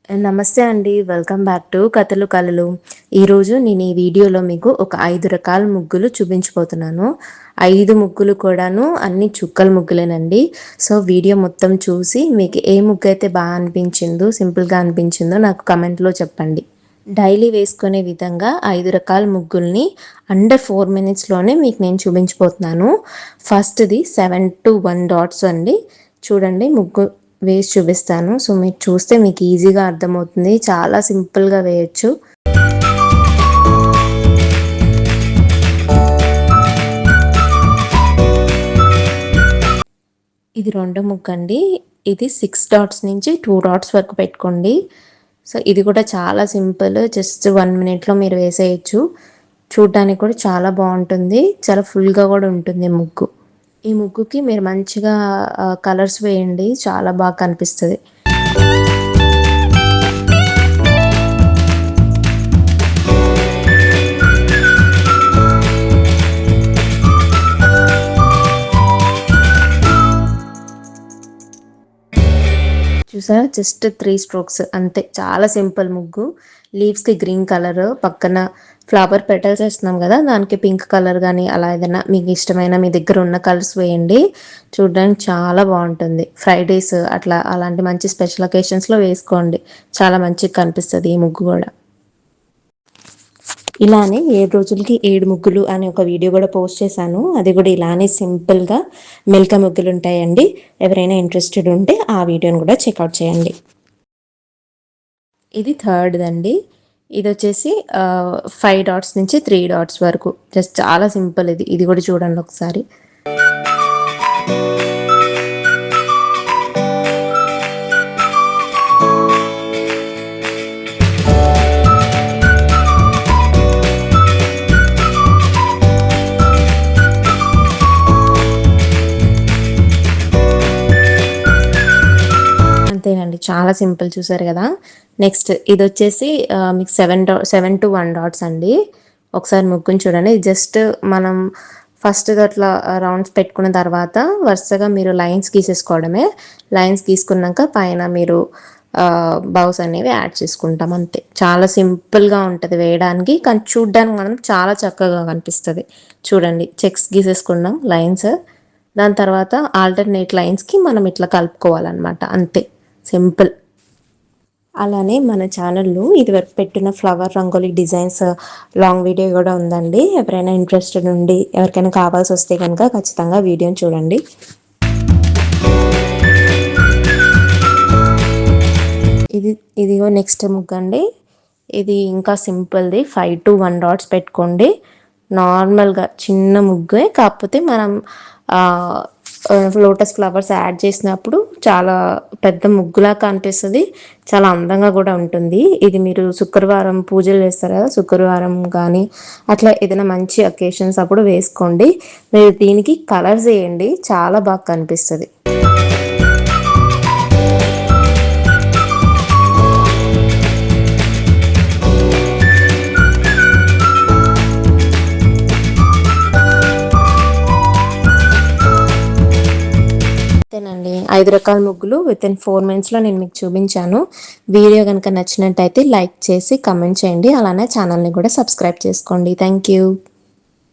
నమస్తే అండి. Welcome back to కథలు కళలు. ఈరోజు నేను ఈ వీడియోలో మీకు ఒక 5 రకాల ముగ్గులు చూపించబోతున్నాను. 5 ముగ్గులు కూడాను అన్ని చుక్కల ముగ్గులేనండి. సో వీడియో మొత్తం చూసి మీకు ఏ ముగ్గు అయితే బాగా అనిపించిందో, సింపుల్గా అనిపించిందో నాకు కమెంట్లో చెప్పండి. డైలీ వేసుకునే విధంగా 5 రకాల ముగ్గుల్ని అండర్ 4 మినిట్స్లోనే మీకు నేను చూపించబోతున్నాను. ఫస్ట్ది 7 to 1 డాట్స్ అండి. చూడండి ముగ్గు వేసి చూపిస్తాను. సో మీరు చూస్తే మీకు ఈజీగా అర్థమవుతుంది. చాలా సింపుల్గా వేయచ్చు. ఇది రెండో ముగ్గు అండి. ఇది 6 డాట్స్ నుంచి 2 డాట్స్ వరకు పెట్టుకోండి. సో ఇది కూడా చాలా సింపుల్. జస్ట్ 1 మినిట్లో మీరు వేసేయచ్చు. చూడడానికి కూడా చాలా బాగుంటుంది. చాలా ఫుల్గా కూడా ఉంటుంది ముగ్గు. ఈ ముగ్గుకి మీరు మంచిగా కలర్స్ వేయండి, చాలా బాగా కనిపిస్తుంది. చూసారా, జస్ట్ 3 స్ట్రోక్స్ అంతే. చాలా సింపుల్ ముగ్గు. లీవ్స్కి గ్రీన్ కలర్, పక్కన ఫ్లవర్ పెటల్స్ వేస్తున్నాం కదా, దానికి పింక్ కలర్ కానీ అలా ఏదైనా మీకు ఇష్టమైన మీ దగ్గర ఉన్న కలర్స్ వేయండి. చూడడానికి చాలా బాగుంటుంది. ఫ్రైడేస్ అట్లా అలాంటి మంచి స్పెషల్ అకేషన్స్లో వేసుకోండి. చాలా మంచిగా కనిపిస్తుంది ఈ ముగ్గు కూడా. ఇలానే 7 రోజులకి 7 ముగ్గులు అనే ఒక వీడియో కూడా పోస్ట్ చేశాను. అది కూడా ఇలానే సింపుల్గా మెల్క ముగ్గులు ఉంటాయండి. ఎవరైనా ఇంట్రెస్టెడ్ ఉంటే ఆ వీడియోని కూడా చెక్అవుట్ చేయండి. ఇది థర్డ్ అండి. ఇది వచ్చేసి 5 డాట్స్ నుంచి 3 డాట్స్ వరకు. జస్ట్ చాలా సింపుల్. ఇది కూడా చూడండి ఒకసారి. అంతేనండి, చాలా సింపుల్. చూసారు కదా. నెక్స్ట్ ఇది వచ్చేసి మీకు 7 to 1 డాట్స్ అండి. ఒకసారి ముగ్గుని చూడండి. జస్ట్ మనం ఫస్ట్ అట్లా రౌండ్స్ పెట్టుకున్న తర్వాత వరుసగా మీరు లైన్స్ గీసేసుకోవడమే. లైన్స్ గీసుకున్నాక పైన మీరు బౌస్ అనేవి యాడ్ చేసుకుంటాం అంతే. చాలా సింపుల్గా ఉంటుంది వేయడానికి, కానీ చూడడానికి మనం చాలా చక్కగా కనిపిస్తుంది. చూడండి, చెక్స్ గీసేసుకున్నాం లైన్స్. దాని తర్వాత ఆల్టర్నేట్ లైన్స్కి మనం ఇట్లా కలుపుకోవాలన్నమాట. అంతే, సింపుల్. అలానే మన ఛానల్లో ఇదివరకు పెట్టిన flower rangoli designs long video కూడా ఉందండి. ఎవరైనా ఇంట్రెస్టెడ్ ఉండి ఎవరికైనా కావాల్సి వస్తే కనుక ఖచ్చితంగా వీడియోని చూడండి. ఇదిగో నెక్స్ట్ ముగ్గు అండి. ఇది ఇంకా సింపుల్ది. 5 to 1 డాట్స్ పెట్టుకోండి. నార్మల్గా చిన్న ముగ్గే, కాకపోతే మనం లోటస్ ఫ్లవర్స్ యాడ్ చేసినప్పుడు చాలా పెద్ద ముగ్గులా కనిపిస్తుంది. చాలా అందంగా కూడా ఉంటుంది. ఇది మీరు శుక్రవారం పూజలు చేస్తారు కదా, శుక్రవారం కానీ అట్లా ఏదైనా మంచి అకేషన్స్ అప్పుడు వేసుకోండి. మీరు దీనికి కలర్స్ వేయండి, చాలా బాగా కనిపిస్తుంది. అంతేనండి, 5 రకాల ముగ్గులు వితిన్ 4 మినిట్స్లో నేను మీకు చూపించాను. వీడియో కనుక నచ్చినట్టయితే లైక్ చేసి కమెంట్ చేయండి. అలానే ఛానల్ని కూడా సబ్స్క్రైబ్ చేసుకోండి. Thank you.